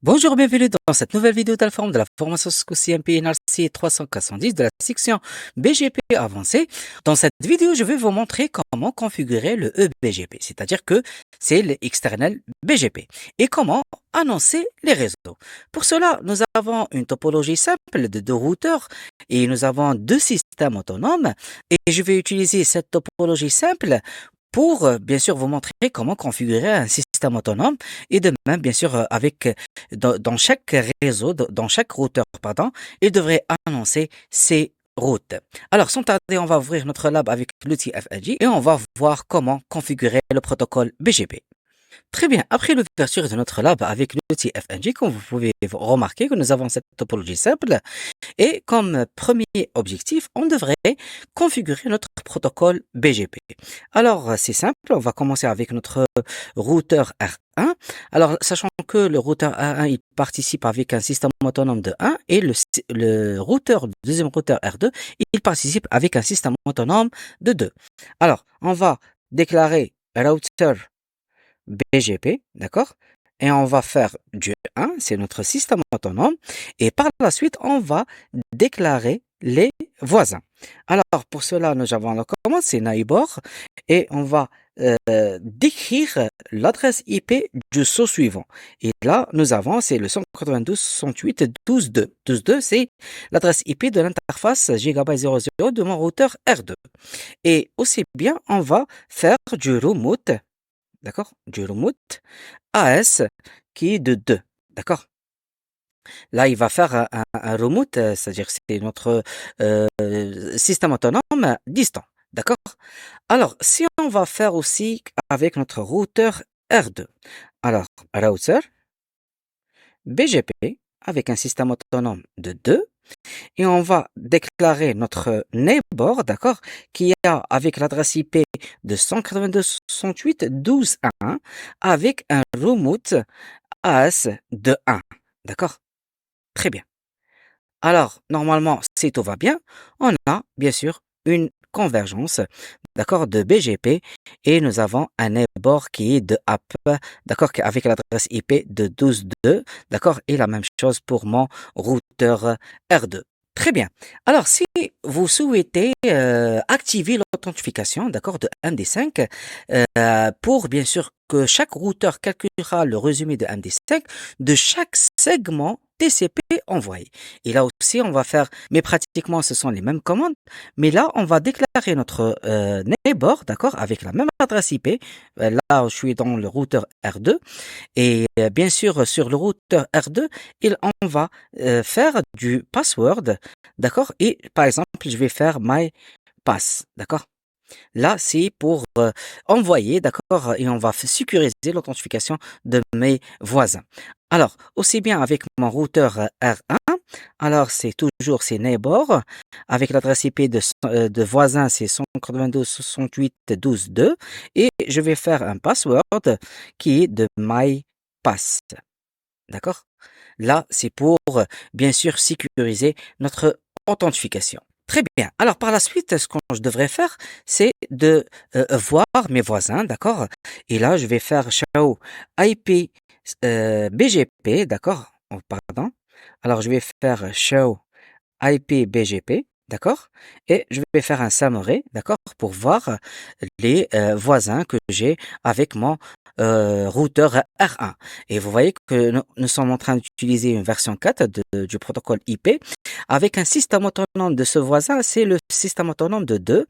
Bonjour, bienvenue dans cette nouvelle vidéo d'Alform de la formation Cisco CMP NRC 390 de la section BGP avancée. Dans cette vidéo, je vais vous montrer comment configurer le eBGP, c'est-à-dire que c'est l'external BGP, et comment annoncer les réseaux. Pour cela, nous avons une topologie simple de deux routeurs et nous avons deux systèmes autonomes, et je vais utiliser cette topologie simple pour, bien sûr, vous montrer comment configurer un système autonome et de même, bien sûr, dans chaque réseau, dans chaque routeur, pardon, il devrait annoncer ses routes. Alors, sans tarder, on va ouvrir notre lab avec l'outil FLG et on va voir comment configurer le protocole BGP. Très bien, après l'ouverture de notre lab avec l'outil FNG, comme vous pouvez remarquer que nous avons cette topologie simple et comme premier objectif, on devrait configurer notre protocole BGP. Alors, c'est simple, on va commencer avec notre routeur R1. Alors, sachant que le routeur R1, il participe avec un système autonome de 1 et le deuxième routeur R2, il participe avec un système autonome de 2. Alors, on va déclarer router BGP, d'accord? Et on va faire du 1, c'est notre système autonome. Et par la suite, on va déclarer les voisins. Alors, pour cela, nous avons la commande, c'est neighbor. Et on va décrire l'adresse IP du saut suivant. Et là, nous avons, c'est le 192.168.12.2. 12.2, c'est l'adresse IP de l'interface Gigabyte 00 de mon routeur R2. Et aussi bien, on va faire du remote. D'accord? Du remote AS qui est de 2. D'accord? Là, il va faire un remote, c'est-à-dire que c'est notre système autonome distant. D'accord? Alors, si on va faire aussi avec notre routeur R2. Alors, router BGP avec un système autonome de 2. Et on va déclarer notre neighbor, d'accord, qui a avec l'adresse IP de 192.168.12.1 avec un remote AS de 1, d'accord? Très bien. Alors, normalement, si tout va bien, on a bien sûr une convergence, d'accord, de BGP et nous avons un neighbor qui est de app, d'accord, avec l'adresse IP de 12.2, d'accord, et la même chose pour mon routeur R2. Très bien. Alors, si vous souhaitez activer l'authentification, d'accord, de MD5, pour bien sûr que chaque routeur calculera le résumé de MD5 de chaque segment TCP envoyé. Et là aussi, on va faire, mais pratiquement, ce sont les mêmes commandes, mais là, on va déclarer notre neighbor, d'accord, avec la même adresse IP. Là, je suis dans le routeur R2. Et bien sûr, sur le routeur R2, on va faire du password, d'accord? Et par exemple, je vais faire my pass, d'accord? Là, c'est pour envoyer, d'accord? Et on va sécuriser l'authentification de mes voisins. Alors, aussi bien avec mon routeur R1, alors c'est toujours ces neighbors, avec l'adresse IP de voisin, c'est 192.168.12.2, et je vais faire un password qui est de my pass. D'accord? Là, c'est pour, bien sûr, sécuriser notre authentification. Très bien. Alors, par la suite, ce que je devrais faire, c'est de voir mes voisins, d'accord? Et là, je vais faire show IP BGP, d'accord? Oh, pardon. Alors, je vais faire show IP BGP, d'accord? Et je vais faire un summary, d'accord? Pour voir les voisins que j'ai avec mon routeur R1. Et vous voyez que nous sommes en train d'utiliser une version 4 du protocole IP avec un système autonome de ce voisin, c'est le système autonome de 2.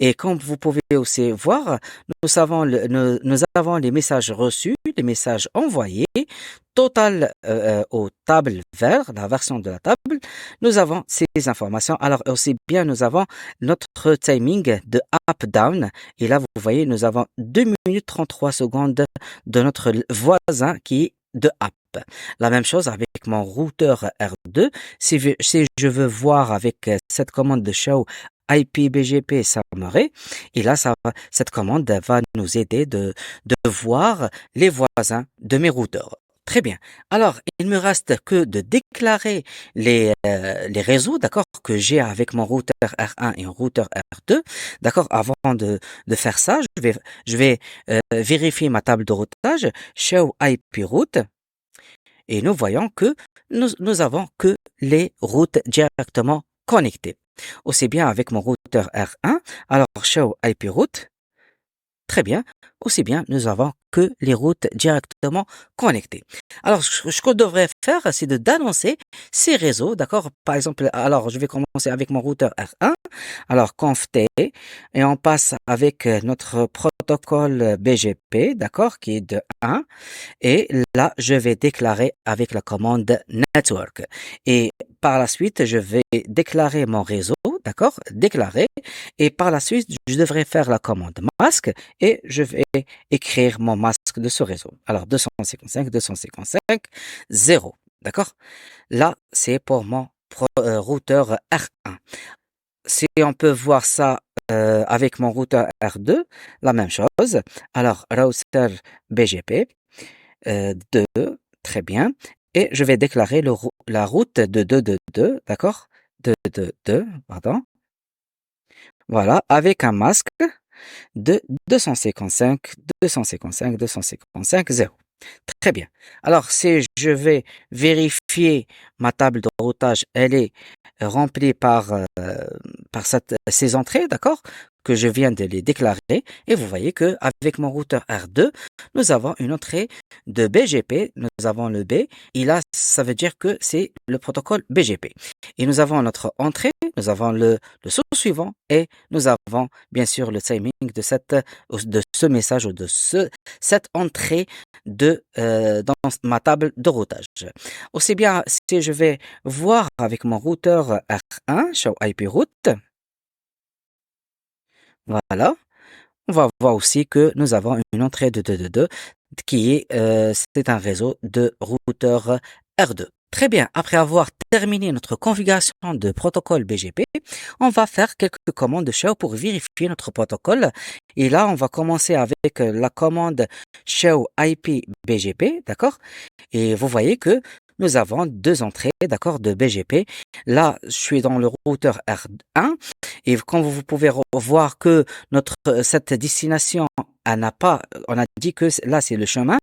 Et comme vous pouvez aussi voir, nous avons les messages reçus, les messages envoyés, total aux tables vers la version de la table. Nous avons ces informations. Alors aussi bien, nous avons notre timing de up-down. Et là, vous voyez, nous avons 2 minutes 33 secondes de notre voisin qui est de up. La même chose avec mon routeur R2. Si je veux voir avec cette commande de show IPBGP summary, et là, cette commande va nous aider de voir les voisins de mes routeurs. Très bien. Alors, il me reste que de déclarer les réseaux, d'accord, que j'ai avec mon routeur R1 et un routeur R2. D'accord, avant de faire ça, je vais vérifier ma table de routage, show IP route. Et nous voyons que nous avons que les routes directement connectées. Aussi bien avec mon routeur R1, alors show IP route, très bien. Aussi bien, nous avons que les routes directement connectées. Alors, ce qu'on devrait faire, c'est d'annoncer ces réseaux, d'accord? Par exemple, alors, je vais commencer avec mon routeur R1. Alors, conf T, et on passe avec notre protocole BGP, d'accord, qui est de 1. Et là, je vais déclarer avec la commande network. Et par la suite, je vais déclarer mon réseau, d'accord? Déclarer. Et par la suite, je devrais faire la commande masque et je vais écrire mon masque de ce réseau. Alors, 255, 255, 0. D'accord? Là, c'est pour mon routeur R1. Si on peut voir ça avec mon routeur R2, la même chose. Alors, router BGP, 2, très bien. Et je vais déclarer la route de 222, d'accord? 222, pardon. Voilà, avec un masque de 255, 255, 255, 0. Très bien. Alors, si je vais vérifier ma table de routage, elle est remplie par ces entrées, d'accord, que je viens de les déclarer. Et vous voyez que avec mon routeur R2, nous avons une entrée de BGP. Nous avons le B. Et là, ça veut dire que c'est le protocole BGP. Et nous avons notre entrée, nous avons le saut suivant et nous avons bien sûr le timing de ce message ou de cette entrée dans ma table de routage. Aussi bien, si je vais voir avec mon routeur R1, show IP route, voilà, on va voir aussi que nous avons une entrée de 222 qui est, c'est un réseau de routeur R2. Très bien, après avoir terminé notre configuration de protocole BGP, on va faire quelques commandes de show pour vérifier notre protocole. Et là, on va commencer avec la commande show IP BGP, d'accord? Et vous voyez que nous avons deux entrées, d'accord, de BGP. Là, je suis dans le routeur R1 et comme vous pouvez voir que cette destination, on a dit que là c'est le chemin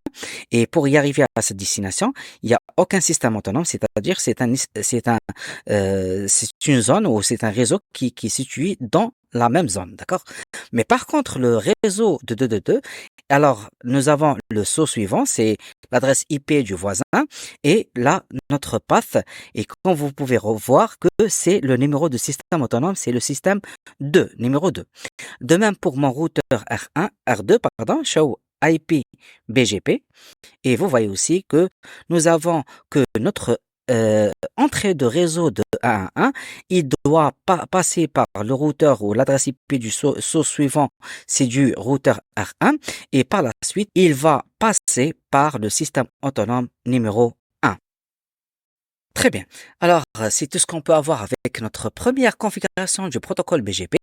et pour y arriver à cette destination, il n'y a aucun système autonome, c'est-à-dire c'est une zone ou c'est un réseau qui est situé dans la même zone, d'accord? Mais par contre, le réseau de 222, alors nous avons le saut suivant, c'est l'adresse IP du voisin et là notre path et comme vous pouvez revoir que c'est le numéro de système autonome, c'est le système 2, numéro 2. De même pour mon routeur R1, R2, pardon, show IP BGP. Et vous voyez aussi que nous avons que notre entrée de réseau de 1 à 1, il doit passer par le routeur ou l'adresse IP du saut suivant, c'est du routeur R1. Et par la suite, il va passer par le système autonome numéro 1. Très bien. Alors, c'est tout ce qu'on peut avoir avec notre première configuration du protocole BGP.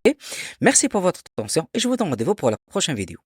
Merci pour votre attention et je vous donne rendez-vous pour la prochaine vidéo.